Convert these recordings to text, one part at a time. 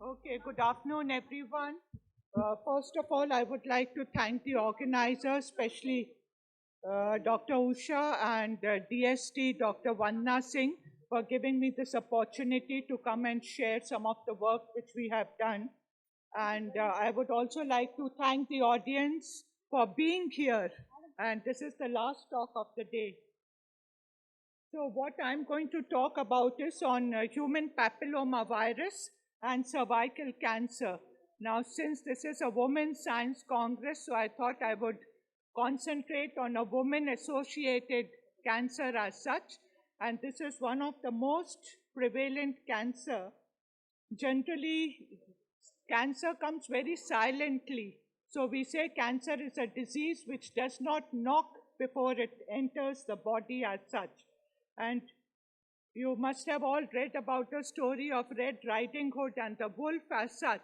Okay, good afternoon, everyone. First of all, I would like to thank the organizers, especially Dr. Usha and DST, Dr. Vanna Singh, for giving me this opportunity to come and share some of the work which we have done. And I would also like to thank the audience for being here. And this is the last talk of the day. So what I'm going to talk about is on human papilloma virus and cervical cancer. Now, since this is a Women's Science Congress, so I thought I would concentrate on a woman-associated cancer as such. And this is one of the most prevalent cancer. Generally, cancer comes very silently. So we say cancer is a disease which does not knock before it enters the body as such. And you must have all read about the story of Red Riding Hood and the wolf as such.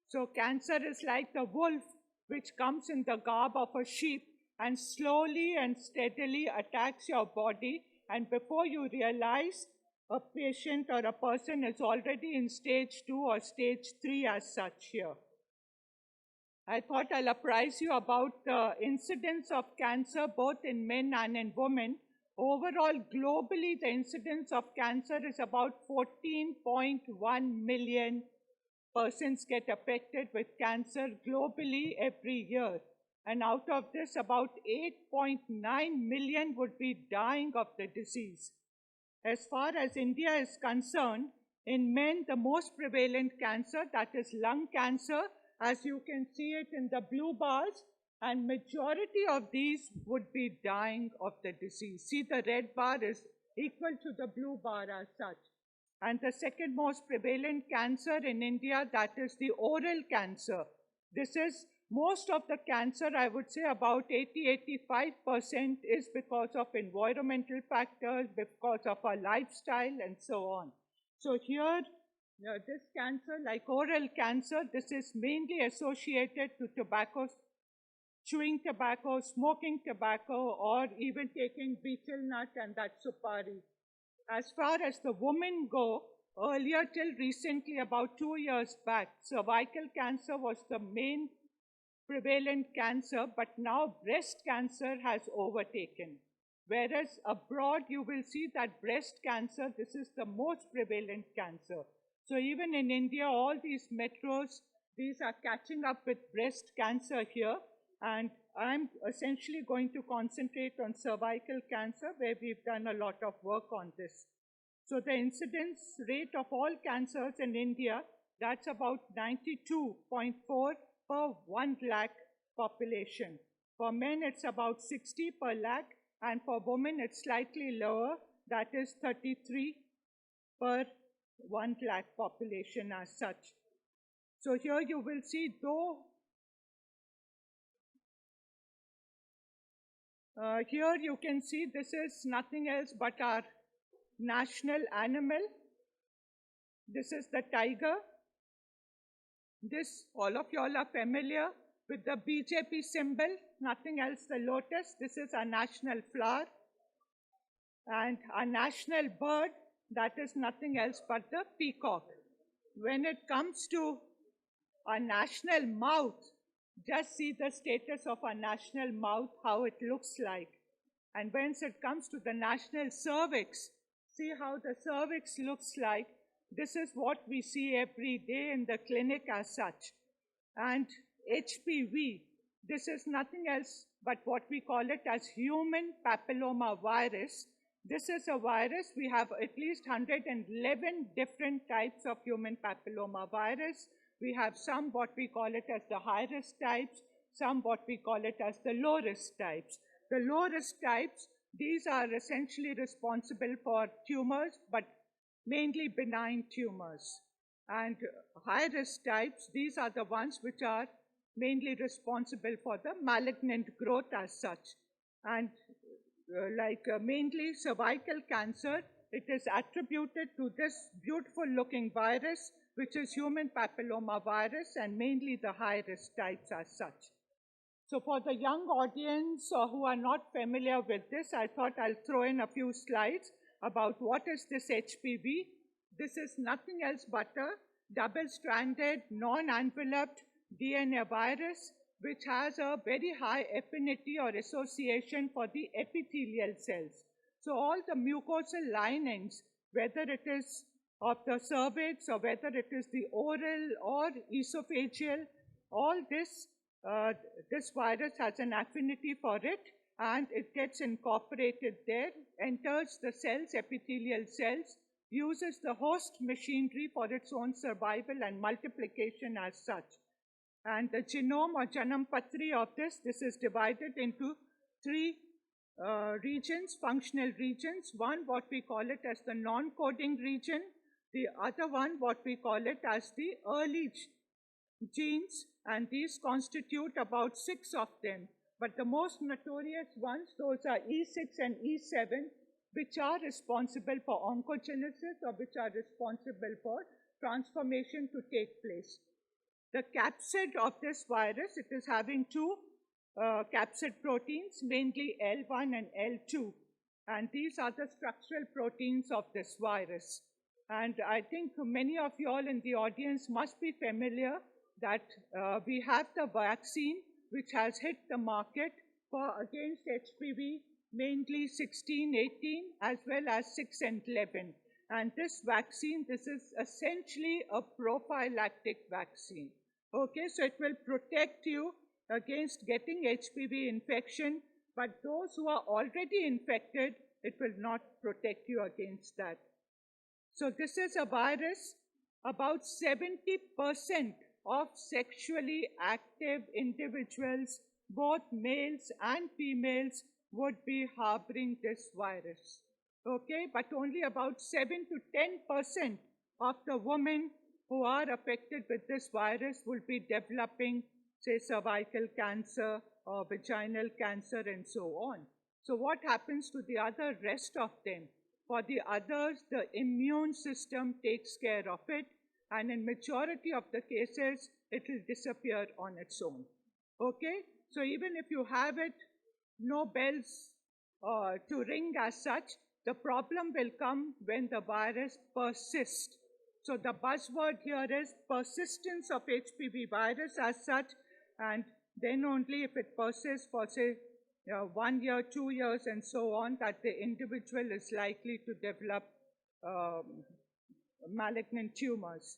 So cancer is like the wolf which comes in the garb of a sheep and slowly and steadily attacks your body, and before you realize, a patient or a person is already in stage 2 or stage 3 as such here. I thought I'll apprise you about the incidence of cancer both in men and in women. Overall, globally, the incidence of cancer is about 14.1 million persons get affected with cancer globally every year. And out of this, about 8.9 million would be dying of the disease. As far as India is concerned, in men, the most prevalent cancer, that is lung cancer, as you can see it in the blue bars, and majority of these would be dying of the disease. See, the red bar is equal to the blue bar as such. And the second most prevalent cancer in India, that is the oral cancer. This is most of the cancer, I would say about 80-85% is because of environmental factors, because of our lifestyle and so on. So here, this cancer, like oral cancer, this is mainly associated to tobacco, chewing tobacco, smoking tobacco, or even taking betel nut and that supari. As far as the women go, earlier till recently, about 2 years back, cervical cancer was the main prevalent cancer, but now breast cancer has overtaken. Whereas abroad, you will see that breast cancer, this is the most prevalent cancer. So even in India, all these metros, these are catching up with breast cancer here. And I'm essentially going to concentrate on cervical cancer, where we've done a lot of work on this. So the incidence rate of all cancers in India, that's about 92.4 per 1 lakh population. For men, it's about 60 per lakh, and for women, it's slightly lower, that is 33 per 1 lakh population as such. So here you will see, though, here you can see this is nothing else but our national animal. This is the tiger. This, all of y'all are familiar with the BJP symbol, nothing else, the lotus. This is our national flower. And our national bird, that is nothing else but the peacock. When it comes to our national mouth, just see the status of our national mouth, how it looks like. And when it comes to the national cervix, see how the cervix looks like. This is what we see every day in the clinic as such. And HPV, this is nothing else but what we call it as human papilloma virus. This is a virus. We have at least 111 different types of human papilloma virus. We have some what we call it as the high risk types, some what we call it as the low risk types. The low risk types, these are essentially responsible for tumors, but mainly benign tumors. And high risk types, these are the ones which are mainly responsible for the malignant growth as such. And mainly cervical cancer, it is attributed to this beautiful looking virus, which is human papilloma virus, and mainly the high risk types as such. So for the young audience who are not familiar with this, I thought I'll throw in a few slides about what is this HPV. This is nothing else but a double-stranded, non-enveloped DNA virus, which has a very high affinity or association for the epithelial cells. So all the mucosal linings, whether it is of the cervix or whether it is the oral or esophageal, all this virus has an affinity for it, and it gets incorporated there, enters the cells, epithelial cells, uses the host machinery for its own survival and multiplication as such. And the genome or Janampatri of this is divided into three regions, functional regions. One, what we call it as the non-coding region. The other one, what we call it as the early genes, and these constitute about 6 of them. But the most notorious ones, those are E6 and E7, which are responsible for oncogenesis or which are responsible for transformation to take place. The capsid of this virus, it is having two capsid proteins, mainly L1 and L2. And these are the structural proteins of this virus. And I think many of you all in the audience must be familiar that we have the vaccine which has hit the market for against HPV, mainly 16, 18, as well as 6 and 11. And this vaccine, this is essentially a prophylactic vaccine. Okay, so it will protect you against getting HPV infection, but those who are already infected, it will not protect you against that. So this is a virus, about 70% of sexually active individuals, both males and females, would be harboring this virus. Okay, but only about 7 to 10% of the women who are affected with this virus will be developing, say, cervical cancer or vaginal cancer and so on. So what happens to the other rest of them? For the others, the immune system takes care of it, and in majority of the cases, it will disappear on its own. Okay? So even if you have it, no bells to ring as such, the problem will come when the virus persists. So the buzzword here is persistence of HPV virus as such, and then only if it persists for, say, 1 year, 2 years, and so on, that the individual is likely to develop malignant tumors.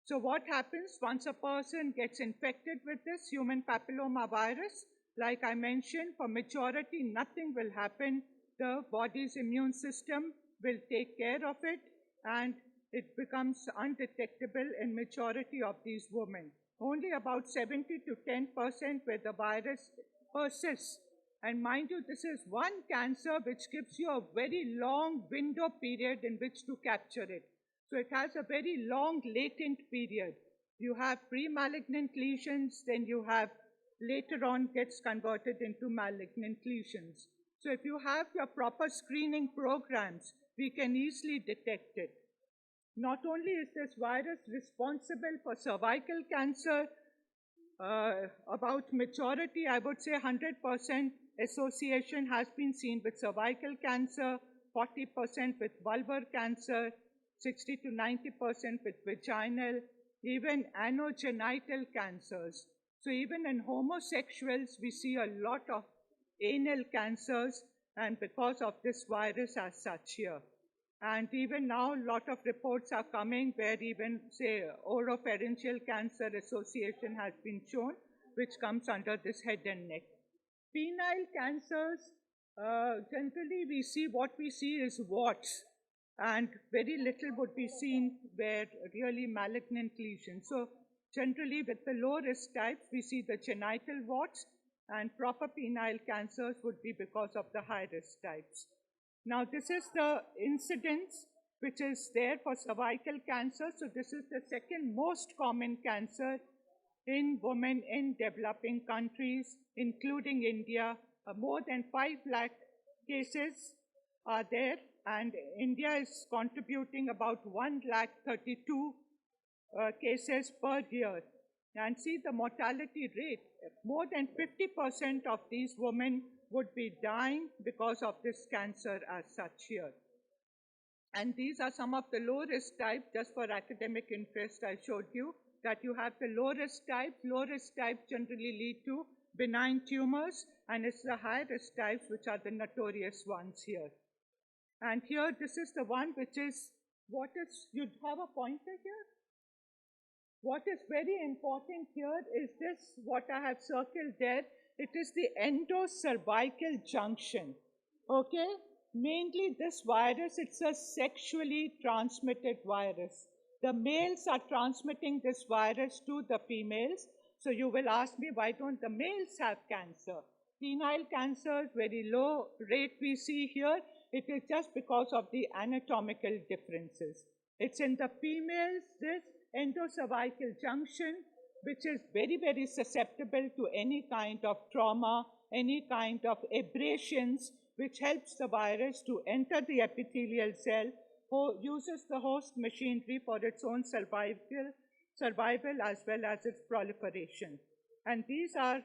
So what happens once a person gets infected with this human papilloma virus? Like I mentioned, for majority, nothing will happen. The body's immune system will take care of it, and it becomes undetectable in majority of these women. Only about 70 to 10% where the virus persists. And mind you, this is one cancer which gives you a very long window period in which to capture it. So it has a very long latent period. You have pre-malignant lesions, then you have later on gets converted into malignant lesions. So if you have your proper screening programs, we can easily detect it. Not only is this virus responsible for cervical cancer, about majority, I would say 100% association has been seen with cervical cancer, 40% with vulvar cancer, 60 to 90% with vaginal, even anogenital cancers. So even in homosexuals, we see a lot of anal cancers, and because of this virus as such here. And even now, a lot of reports are coming where even, say, oropharyngeal cancer association has been shown, which comes under this head and neck. Penile cancers, generally what we see is warts, and very little would be seen where really malignant lesions. So generally with the low risk types, we see the genital warts, and proper penile cancers would be because of the high risk types. Now this is the incidence which is there for cervical cancer. So this is the second most common cancer in women in developing countries, including India. More than 5 lakh cases are there, and India is contributing about 1,32,000 cases per year. And see the mortality rate, more than 50% of these women would be dying because of this cancer as such here. And these are some of the low risk types, just for academic interest. I showed you that you have the low risk types. Low risk types generally lead to benign tumors, and it's the high risk types which are the notorious ones here. And here, this is the one which is, you have a pointer here? What is very important here is this, what I have circled there. It is the endocervical junction. Okay? Mainly this virus, it's a sexually transmitted virus. The males are transmitting this virus to the females. So you will ask me, why don't the males have cancer? Penile cancer, very low rate we see here. It is just because of the anatomical differences. It's in the females, this endocervical junction, which is very, very susceptible to any kind of trauma, any kind of abrasions, which helps the virus to enter the epithelial cell, uses the host machinery for its own survival as well as its proliferation. And these are,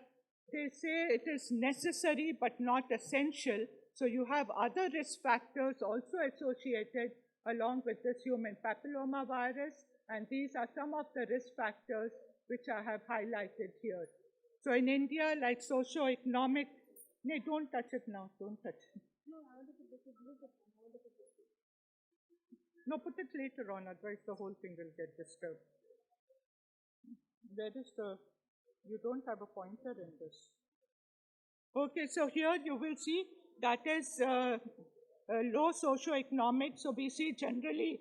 they say it is necessary but not essential. So you have other risk factors also associated along with this human papilloma virus, and these are some of the risk factors which I have highlighted here. So in India, like socioeconomic, no, don't touch it now, don't touch it. No, I want to put this. No, put it later on, otherwise the whole thing will get disturbed. Where is the, you don't have a pointer in this. Okay, so here you will see that is low socioeconomic. So we see generally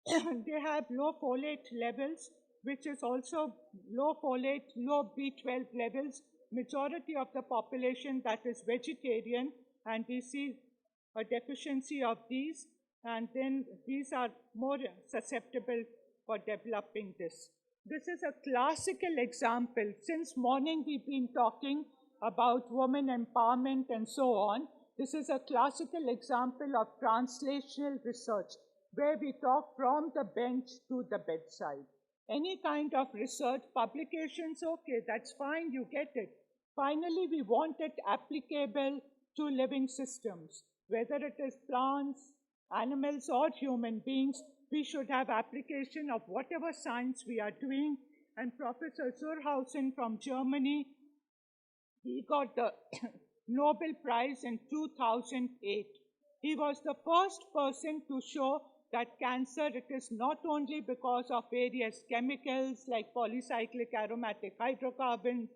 they have low folate levels, which is also low folate, low B12 levels. Majority of the population that is vegetarian, and we see a deficiency of these, and then these are more susceptible for developing this. This is a classical example. Since morning we've been talking about women empowerment and so on. This is a classical example of translational research, where we talk from the bench to the bedside. Any kind of research, publications, okay, that's fine, you get it. Finally, we want it applicable to living systems. Whether it is plants, animals, or human beings, we should have application of whatever science we are doing. And Professor Zurhausen from Germany, he got the Nobel Prize in 2008. He was the first person to show that cancer, it is not only because of various chemicals like polycyclic aromatic hydrocarbons,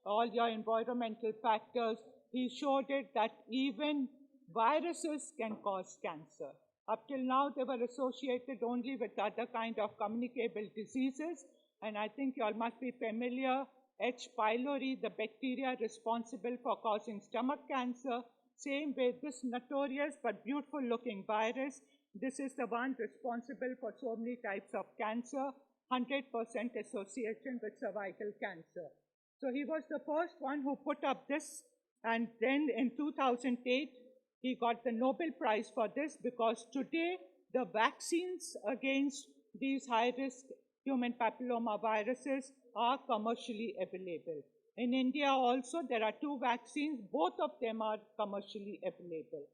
all your environmental factors. He showed it that even viruses can cause cancer. Up till now, they were associated only with other kind of communicable diseases. And I think you all must be familiar, H. pylori, the bacteria responsible for causing stomach cancer. Same way, this notorious but beautiful looking virus, this is the one responsible for so many types of cancer, 100% association with cervical cancer. So he was the first one who put up this, and then in 2008, he got the Nobel Prize for this, because today the vaccines against these high-risk human papilloma viruses are commercially available. In India also, there are 2 vaccines. Both of them are commercially available.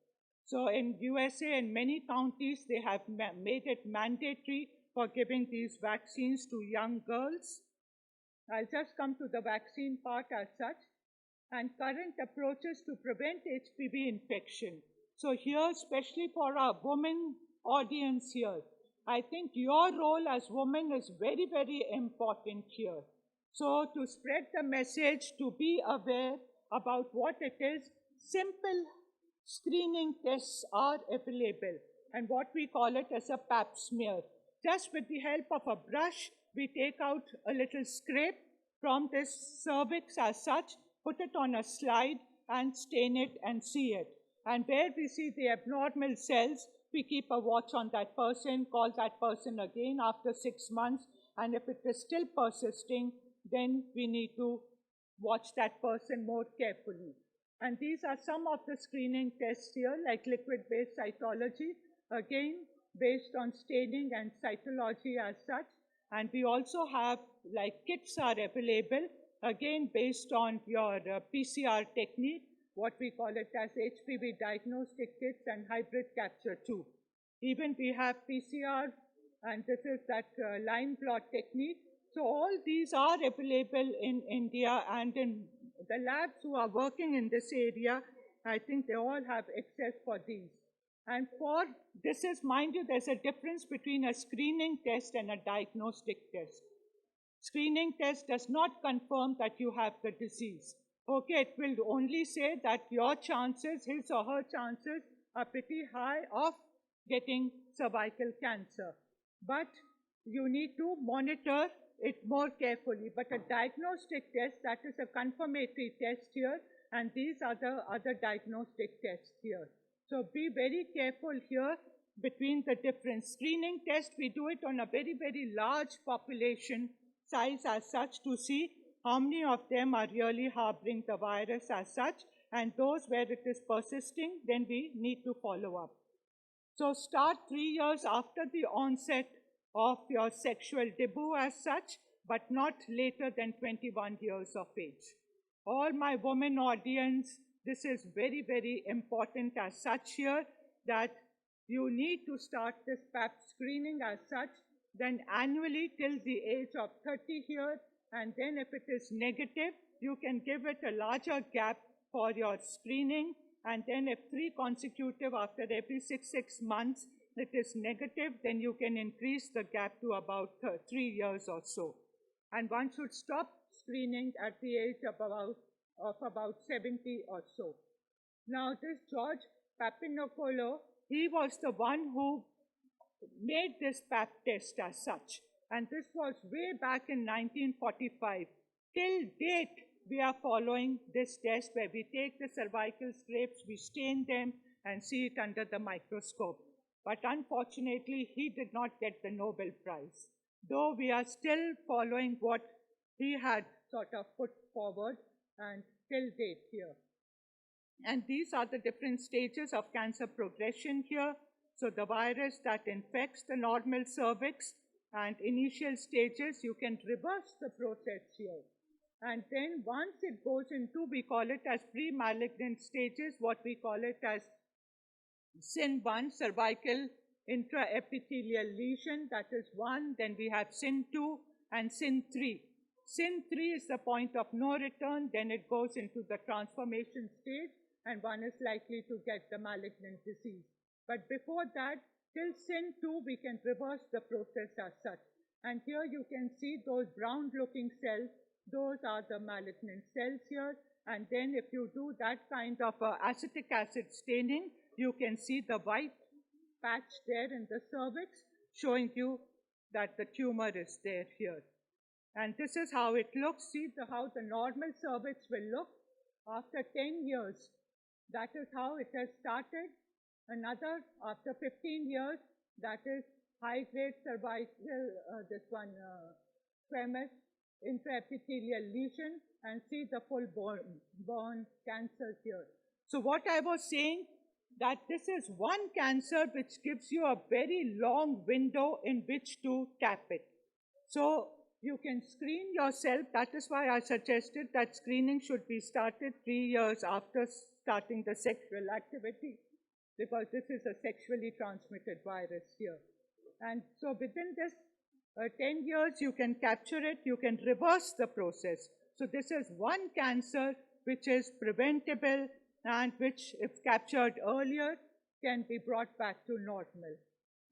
So in USA and many counties, they have made it mandatory for giving these vaccines to young girls. I'll just come to the vaccine part as such. And current approaches to prevent HPV infection. So here, especially for our women audience here, I think your role as women is very, very important here. So to spread the message, to be aware about what it is, simple screening tests are available, and what we call it as a pap smear. Just with the help of a brush, we take out a little scrape from this cervix as such, put it on a slide and stain it and see it. And where we see the abnormal cells, we keep a watch on that person, call that person again after 6 months, and if it is still persisting, then we need to watch that person more carefully. And these are some of the screening tests here, like liquid-based cytology, again, based on staining and cytology as such. And we also have, like, kits are available, again, based on your PCR technique, what we call it as HPV diagnostic kits and hybrid capture too. Even we have PCR, and this is that line plot technique. So all these are available in India, and in the labs who are working in this area, I think they all have access for these. And for this is, mind you, there's a difference between a screening test and a diagnostic test. Screening test does not confirm that you have the disease. Okay, it will only say that your chances, his or her chances, are pretty high of getting cervical cancer. But you need to monitor it more carefully. But a diagnostic test, that is a confirmatory test here, and these are the other diagnostic tests here. So be very careful here between the different screening tests. We do it on a very, very large population size as such to see how many of them are really harboring the virus as such, and those where it is persisting, then we need to follow up. So start 3 years after the onset of your sexual debut as such, but not later than 21 years of age. All my women audience, this is very, very important as such here, that you need to start this PAP screening as such, then annually till the age of 30 here, and then if it is negative, you can give it a larger gap for your screening, and then if 3 consecutive after every 6 months it is negative, then you can increase the gap to about 3 years or so. And one should stop screening at the age of about 70 or so. Now this George Papinecolau, he was the one who made this PAP test as such. And this was way back in 1945. Till date, we are following this test where we take the cervical scrapes, we stain them, and see it under the microscope. But unfortunately, he did not get the Nobel Prize, though we are still following what he had sort of put forward and till date here. And these are the different stages of cancer progression here. So the virus that infects the normal cervix, and initial stages, you can reverse the process here. And then once it goes into, we call it as pre-malignant stages, what we call it as SIN1, cervical intraepithelial lesion, that is 1. Then we have SIN2 and SIN3. SIN3 is the point of no return, then it goes into the transformation stage, and one is likely to get the malignant disease. But before that, till SIN2, we can reverse the process as such. And here you can see those brown-looking cells, those are the malignant cells here. And then if you do that kind of acetic acid staining, you can see the white patch there in the cervix, showing you that the tumor is there here. And this is how it looks. See how the normal cervix will look after 10 years. That is how it has started. Another, after 15 years, that is high-grade cervical, squamous intraepithelial lesion, and see the full-born cancer here. So what I was saying, that this is one cancer which gives you a very long window in which to tap it. So you can screen yourself. That is why I suggested that screening should be started 3 years after starting the sexual activity, because this is a sexually transmitted virus here. And so within this 10 years, you can capture it, you can reverse the process. So this is one cancer which is preventable and which, if captured earlier, can be brought back to normal.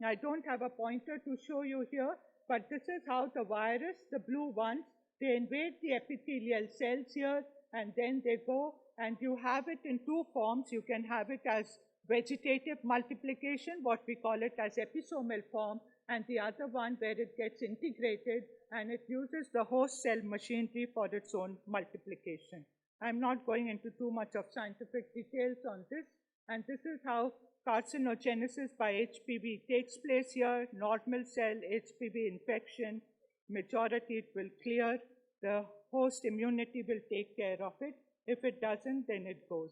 I don't have a pointer to show you here, but this is how the virus, the blue ones, they invade the epithelial cells here, and then they go, and you have it in 2 forms. You can have it as vegetative multiplication, what we call it as episomal form, and the other one where it gets integrated and it uses the host cell machinery for its own multiplication. I'm not going into too much of scientific details on this, and this is how carcinogenesis by HPV takes place here. Normal cell HPV infection, majority it will clear, the host immunity will take care of it. If it doesn't, then it goes.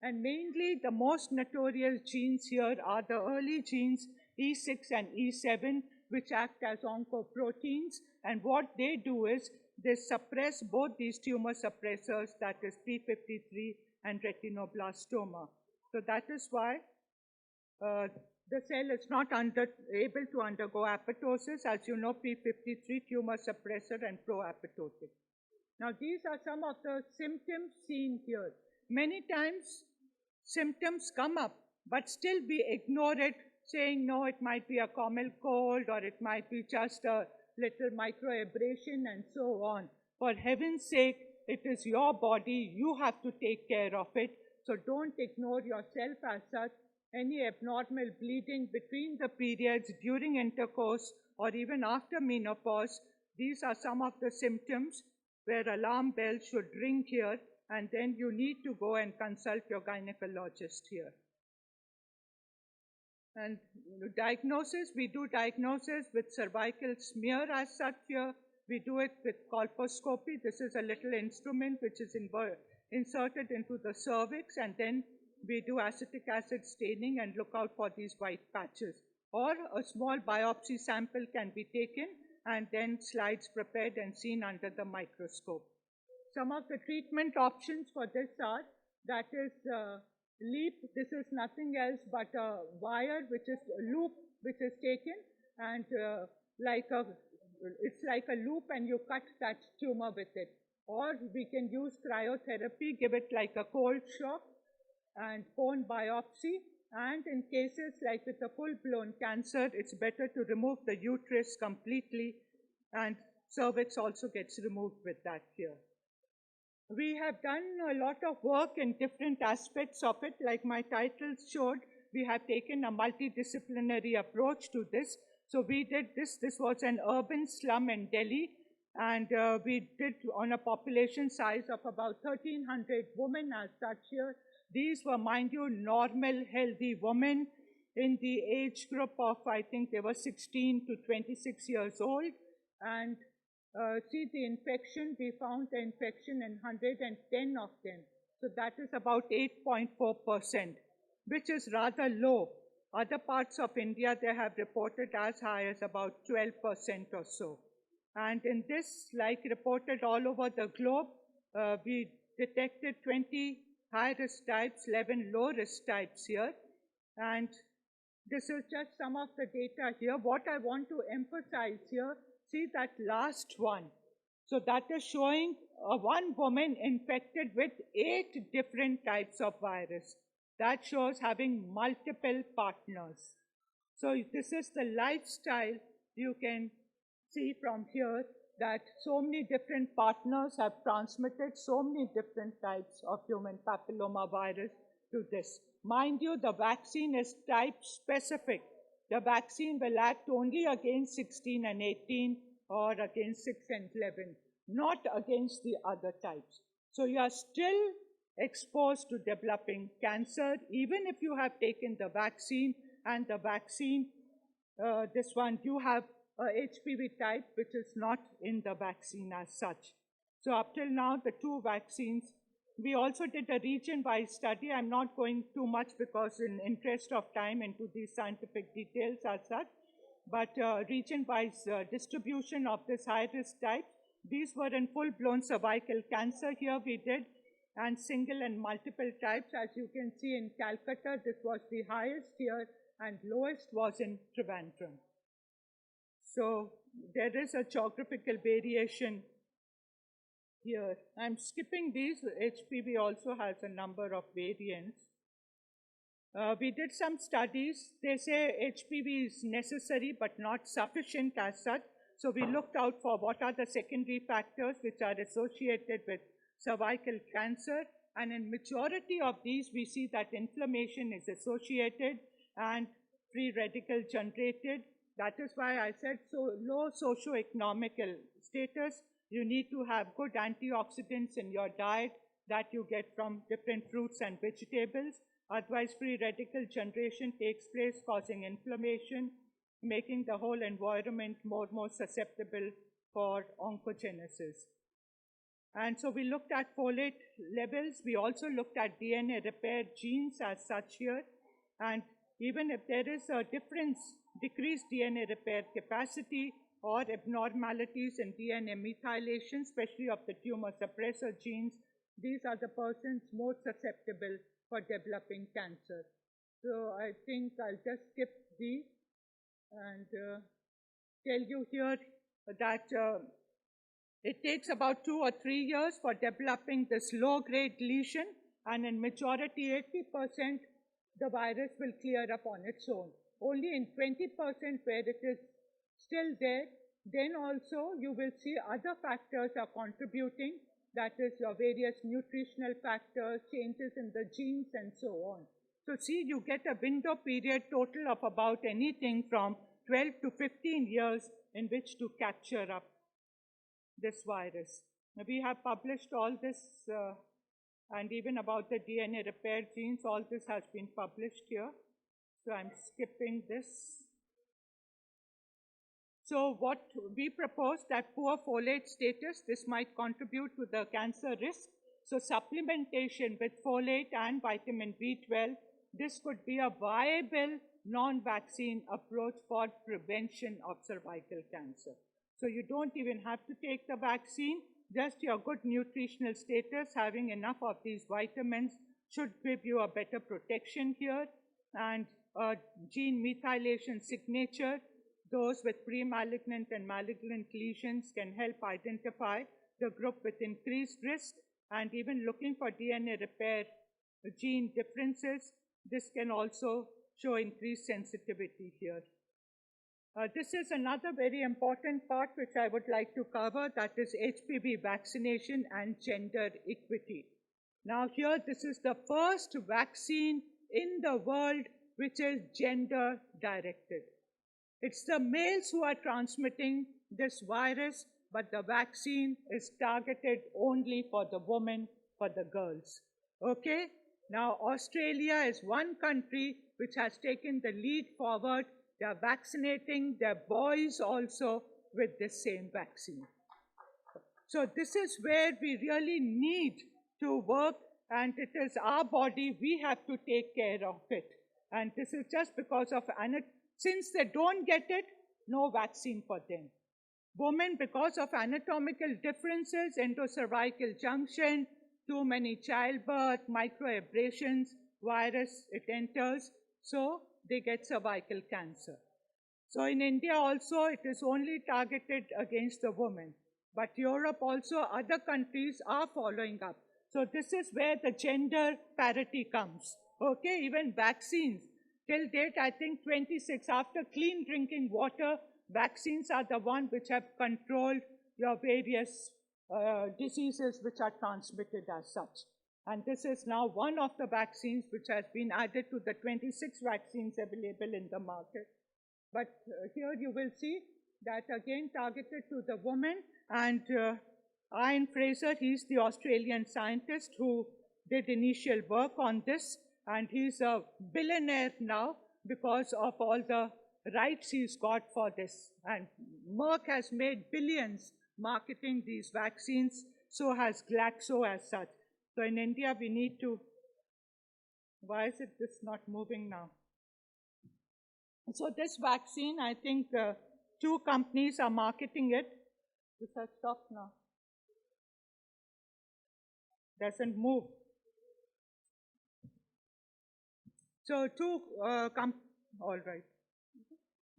And mainly the most notorious genes here are the early genes E6 and E7, which act as oncoproteins, and what they do is they suppress both these tumor suppressors, that is P53 and retinoblastoma. So that is why uh, the cell is not able to undergo apoptosis. As you know, P53 tumor suppressor and pro-apoptotic. Now, these are some of the symptoms seen here. Many times, symptoms come up, but still we ignore it, saying, no, it might be a common cold, or it might be just a little microabrasion, and so on. For heaven's sake, it is your body. You have to take care of it. So don't ignore yourself as such. Any abnormal bleeding between the periods, during intercourse, or even after menopause, these are some of the symptoms where alarm bells should ring here, and then you need to go and consult your gynecologist here. And diagnosis, we do diagnosis with cervical smear as such here. We do it with colposcopy. This is a little instrument which is inserted into the cervix, and then we do acetic acid staining and look out for these white patches. Or a small biopsy sample can be taken and then slides prepared and seen under the microscope. Some of the treatment options for this are, that is LEAP. This is nothing else but a wire, which is a loop, which is taken, and it's like a loop, and you cut that tumor with it. Or we can use cryotherapy, give it like a cold shock, and bone biopsy. And in cases like with a full-blown cancer, it's better to remove the uterus completely, and cervix also gets removed with that here. We have done a lot of work in different aspects of it. Like my title showed, we have taken a multidisciplinary approach to this. So we did this. This was an urban slum in Delhi, and we did on a population size of about 1,300 women as such here. These were, mind you, normal, healthy women in the age group of, I think they were 16 to 26 years old. And see the infection, we found the infection in 110 of them. So that is about 8.4%, which is rather low. Other parts of India, they have reported as high as about 12% or so. And in this, like reported all over the globe, we detected 20 high-risk types, 11 low-risk types here. And this is just some of the data here. What I want to emphasize here, see that last one. So that is showing one woman infected with 8 different types of virus. That shows having multiple partners. So this is the lifestyle. You can see from here that so many different partners have transmitted so many different types of human papilloma virus to this. Mind you, the vaccine is type specific. The vaccine will act only against 16 and 18 or against 6 and 11, not against the other types. So you are still exposed to developing cancer, even if you have taken the vaccine, and the vaccine, this one, you have a HPV type, which is not in the vaccine as such. So up till now, the 2 vaccines. We also did a region-wise study. I'm not going too much because in interest of time into these scientific details as such, but region-wise distribution of this high-risk type. These were in full-blown cervical cancer here we did, and single and multiple types. As you can see in Calcutta, this was the highest here, and lowest was in Trivandrum. So there is a geographical variation here. I'm skipping these. HPV also has a number of variants. We did some studies. They say HPV is necessary but not sufficient as such. So we looked out for what are the secondary factors which are associated with cervical cancer. And in majority of these, we see that inflammation is associated and free radical generated. That is why I said so low socioeconomical status. You need to have good antioxidants in your diet that you get from different fruits and vegetables. Otherwise, free radical generation takes place, causing inflammation, making the whole environment more susceptible for oncogenesis. And so we looked at folate levels. We also looked at DNA repair genes as such here. And even if there is a difference, decreased DNA repair capacity or abnormalities in DNA methylation, especially of the tumor suppressor genes, these are the persons more susceptible for developing cancer. So I think I'll just skip these and tell you here that it takes about 2 or 3 years for developing this low-grade lesion, and in majority, 80%, the virus will clear up on its own. Only in 20% where it is still there, then also you will see other factors are contributing, that is your various nutritional factors, changes in the genes, and so on. So see, you get a window period total of about anything from 12 to 15 years in which to capture up this virus. Now, we have published all this, and even about the DNA repair genes, all this has been published here. So I'm skipping this. So what we propose that poor folate status, this might contribute to the cancer risk. So supplementation with folate and vitamin B12, this could be a viable non-vaccine approach for prevention of cervical cancer. So you don't even have to take the vaccine, just your good nutritional status, having enough of these vitamins should give you a better protection here. And gene methylation signature, those with pre-malignant and malignant lesions can help identify the group with increased risk, and even looking for DNA repair gene differences, this can also show increased sensitivity here. This is another very important part which I would like to cover, that is HPV vaccination and gender equity. Now here, this is the first vaccine in the world which is gender directed. It's the males who are transmitting this virus, but the vaccine is targeted only for the women, for the girls. Okay? Now, Australia is one country which has taken the lead forward. They are vaccinating their boys also with the same vaccine. So this is where we really need to work, and it is our body, we have to take care of it. And this is just because of, since they don't get it, no vaccine for them. Women, because of anatomical differences, endocervical junction, too many childbirth, microabrasions, virus, it enters, so they get cervical cancer. So in India also, it is only targeted against the women. But Europe also, other countries are following up. So this is where the gender parity comes. Okay, even vaccines. Till date, I think 26, after clean drinking water, vaccines are the one which have controlled your various diseases which are transmitted as such. And this is now one of the vaccines which has been added to the 26 vaccines available in the market. But here you will see that again targeted to the women. And Ian Fraser, he's the Australian scientist who did initial work on this. And he's a billionaire now because of all the rights he's got for this. And Merck has made billions marketing these vaccines, so has Glaxo as such. So in India, we need to, why is it this not moving now? So this vaccine, I think 2 companies are marketing it. This has stopped now. Doesn't move. So all right.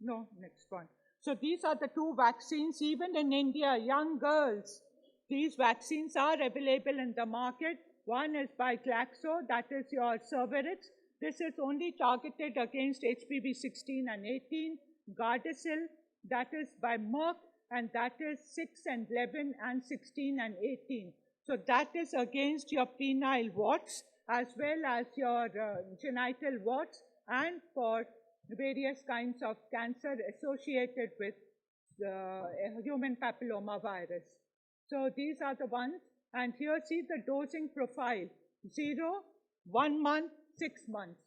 No, next one. So these are the 2 vaccines. Even in India, young girls, these vaccines are available in the market. One is by Glaxo, that is your Cervarix. This is only targeted against HPV 16 and 18. Gardasil, that is by Merck, and that is 6 and 11 and 16 and 18. So that is against your penile warts as well as your genital warts, and for various kinds of cancer associated with human papilloma virus. So these are the ones, and here see the dosing profile, 0, 1 month, 6 months.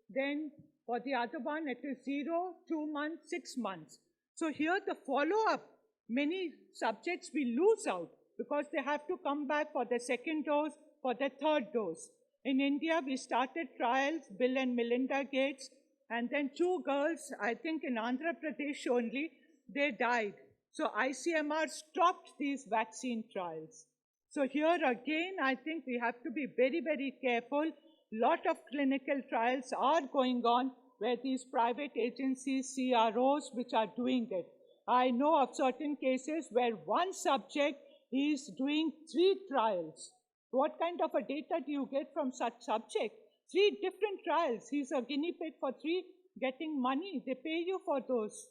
Then for the other one, it is 0, 2 months, 6 months. So here the follow-up, many subjects we lose out because they have to come back for the second dose, for the third dose. In India, we started trials, Bill and Melinda Gates, and then 2 girls, I think in Andhra Pradesh only, they died. So ICMR stopped these vaccine trials. So here again, I think we have to be very, very careful. Lot of clinical trials are going on where these private agencies, CROs, which are doing it. I know of certain cases where one subject is doing 3 trials. What kind of a data do you get from such subject? 3 different trials. He's a guinea pig for 3, getting money. They pay you for those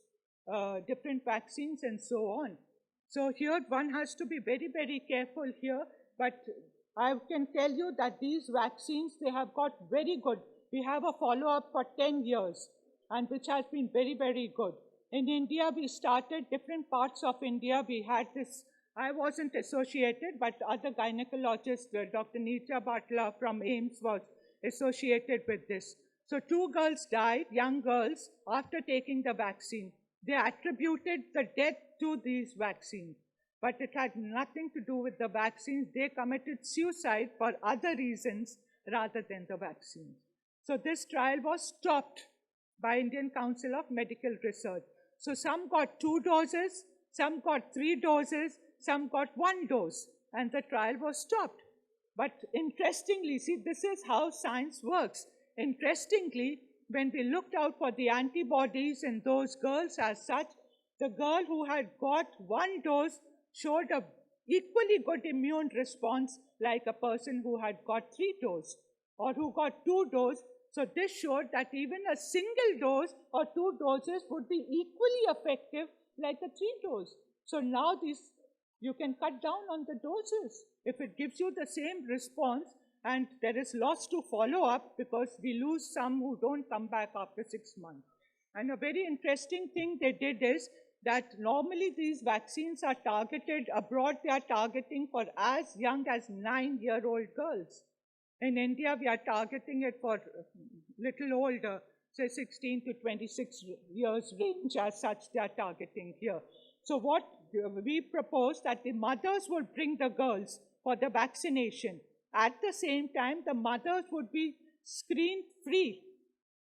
different vaccines and so on. So here one has to be very, very careful here. But I can tell you that these vaccines, they have got very good. We have a follow-up for 10 years, and which has been very, very good. In India, we started different parts of India. We had this, I wasn't associated, but other gynecologists, Dr. Neetha from AIMS was associated with this. So 2 girls died, young girls, after taking the vaccine. They attributed the death to these vaccines, but it had nothing to do with the vaccines. They committed suicide for other reasons rather than the vaccines. So this trial was stopped by Indian Council of Medical Research. So some got 2 doses, some got 3 doses, some got 1 dose, and the trial was stopped. But interestingly, see, this is how science works. Interestingly, when we looked out for the antibodies in those girls as such, the girl who had got 1 dose showed a equally good immune response like a person who had got 3 doses or who got 2 doses. So this showed that even a single dose or 2 doses would be equally effective like a 3 dose. So now you can cut down on the doses if it gives you the same response, and there is loss to follow up because we lose some who don't come back after 6 months. And a very interesting thing they did is that normally these vaccines are targeted abroad, they are targeting for as young as 9-year-old girls. In India, we are targeting it for little older, say 16 to 26 years range as such they are targeting here. So what we propose that the mothers would bring the girls for the vaccination. At the same time, the mothers would be screen free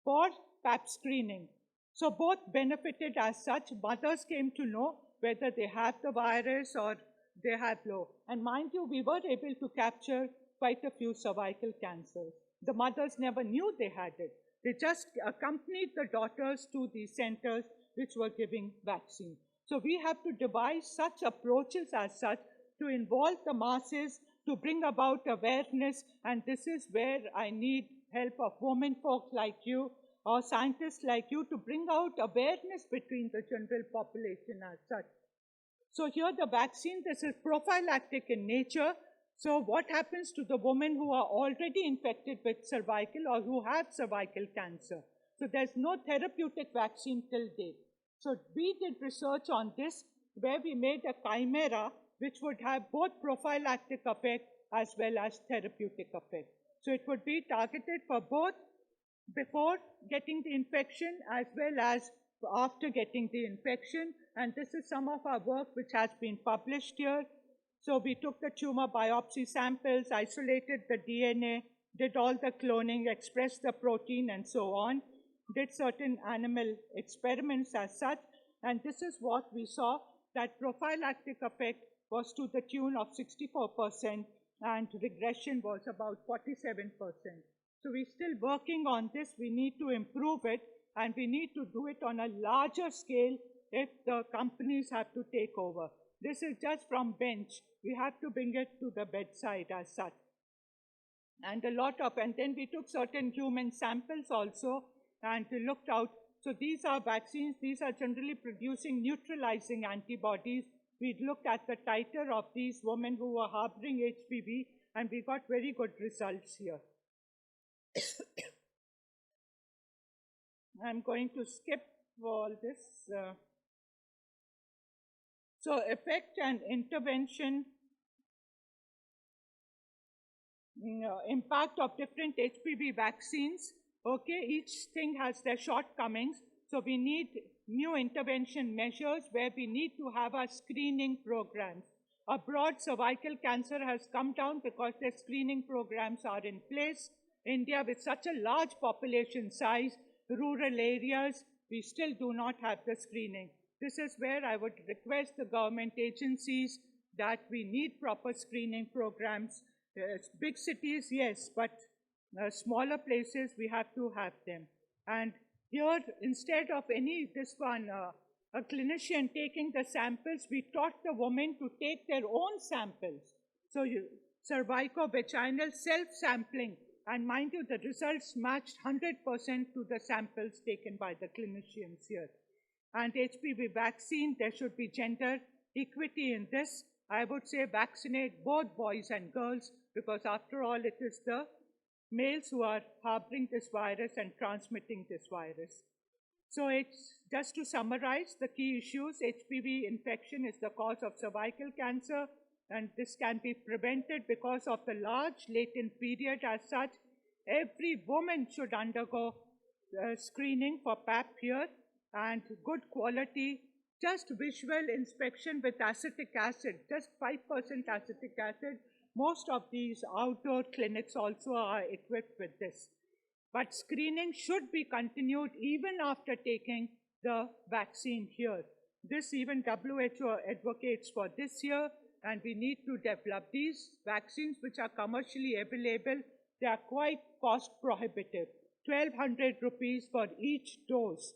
for PAP screening. So both benefited as such. Mothers came to know whether they have the virus or they have low. And mind you, we were able to capture quite a few cervical cancers. The mothers never knew they had it. They just accompanied the daughters to the centers which were giving vaccine. So we have to devise such approaches as such to involve the masses, to bring about awareness, and this is where I need help of women folk like you or scientists like you to bring out awareness between the general population as such. So here the vaccine, this is prophylactic in nature. So what happens to the women who are already infected with cervical or who have cervical cancer? So there's no therapeutic vaccine till date. So we did research on this where we made a chimera which would have both prophylactic effect as well as therapeutic effect. So it would be targeted for both before getting the infection as well as after getting the infection. And this is some of our work which has been published here. So we took the tumor biopsy samples, isolated the DNA, did all the cloning, expressed the protein and so on, did certain animal experiments as such, and this is what we saw, that prophylactic effect was to the tune of 64% and regression was about 47%. So we're still working on this. We need to improve it, and we need to do it on a larger scale if the companies have to take over. This is just from bench. We have to bring it to the bedside as such. And and then we took certain human samples also and we looked out. So these are vaccines. These are generally producing neutralizing antibodies. We looked at the titer of these women who were harboring HPV, and we got very good results here. I'm going to skip all this. So effect and intervention, impact of different HPV vaccines. Okay, each thing has their shortcomings. So we need new intervention measures where we need to have our screening programs. Abroad, cervical cancer has come down because their screening programs are in place. India, with such a large population size, rural areas, we still do not have the screening. This is where I would request the government agencies that we need proper screening programs. Big cities, yes, but smaller places, we have to have them. And here, instead of a clinician taking the samples, we taught the women to take their own samples. So cervico-vaginal self-sampling, and mind you, the results matched 100% to the samples taken by the clinicians here. And HPV vaccine, there should be gender equity in this. I would say vaccinate both boys and girls, because after all, it is the males who are harboring this virus and transmitting this virus. So it's just to summarize the key issues. HPV infection is the cause of cervical cancer, and this can be prevented because of the large latent period. As such, every woman should undergo screening for PAP here, and good quality, just visual inspection with acetic acid, just 5% acetic acid. Most of these outdoor clinics also are equipped with this. But screening should be continued even after taking the vaccine here. This even WHO advocates for this year, and we need to develop these vaccines which are commercially available. They are quite cost prohibitive, 1,200 rupees for each dose.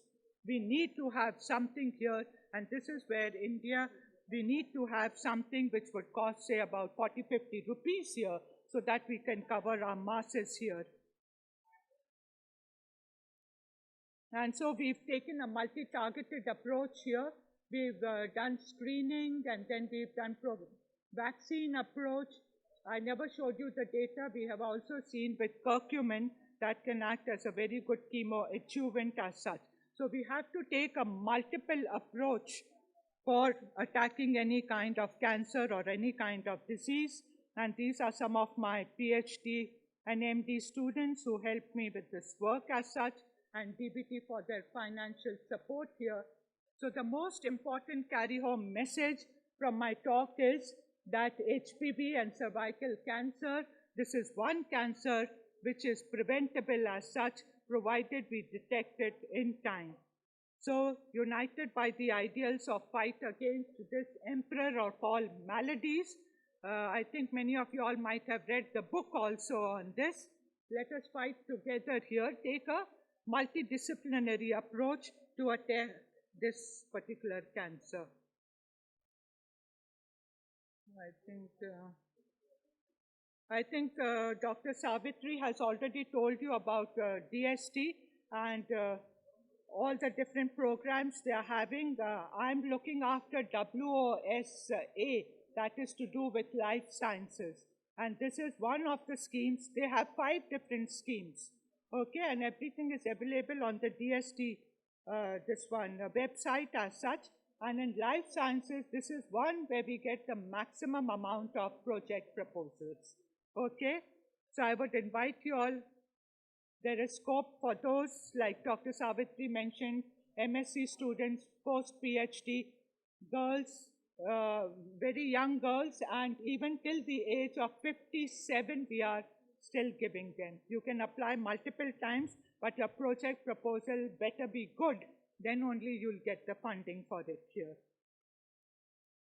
We need to have something here, and this is where India, we need to have something which would cost, say, about 40, 50 rupees here, so that we can cover our masses here. And so we've taken a multi-targeted approach here. We've done screening, and then we've done vaccine approach. I never showed you the data. We have also seen with curcumin that can act as a very good chemoadjuvant as such. So we have to take a multiple approach for attacking any kind of cancer or any kind of disease. And these are some of my PhD and MD students who helped me with this work as such, and DBT for their financial support here. So the most important carry-home message from my talk is that HPV and cervical cancer, this is one cancer which is preventable as such, provided we detect it in time. So, united by the ideals of fight against this emperor of all maladies, I think many of you all might have read the book also on this. Let us fight together here, take a multidisciplinary approach to attack this particular cancer. I think Dr. Savitri has already told you about DST and all the different programs they are having. I'm looking after WOSA, that is to do with life sciences. And this is one of the schemes. They have 5 different schemes. Okay, and everything is available on the DST, website as such. And in life sciences, this is one where we get the maximum amount of project proposals. Okay, so I would invite you all. There is scope for those, like Dr. Savitri mentioned, MSc students, post-PhD, girls, very young girls, and even till the age of 57, we are still giving them. You can apply multiple times, but your project proposal better be good, then only you'll get the funding for it here.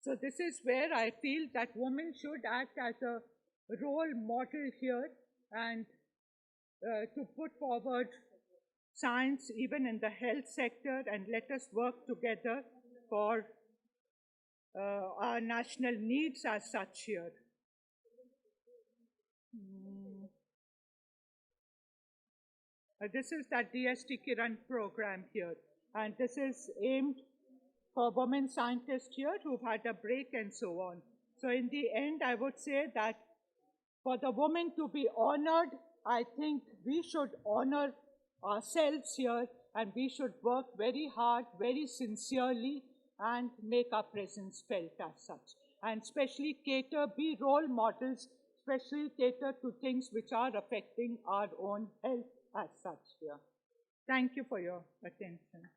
So this is where I feel that women should act as a role model here, and to put forward science even in the health sector, and let us work together for our national needs as such here. This is that DST Kiran program here, and this is aimed for women scientists here who've had a break and so on. So in the end, I would say that for the women to be honored, I think we should honor ourselves here, and we should work very hard, very sincerely, and make our presence felt as such. And especially be role models, especially cater to things which are affecting our own health as such here. Thank you for your attention.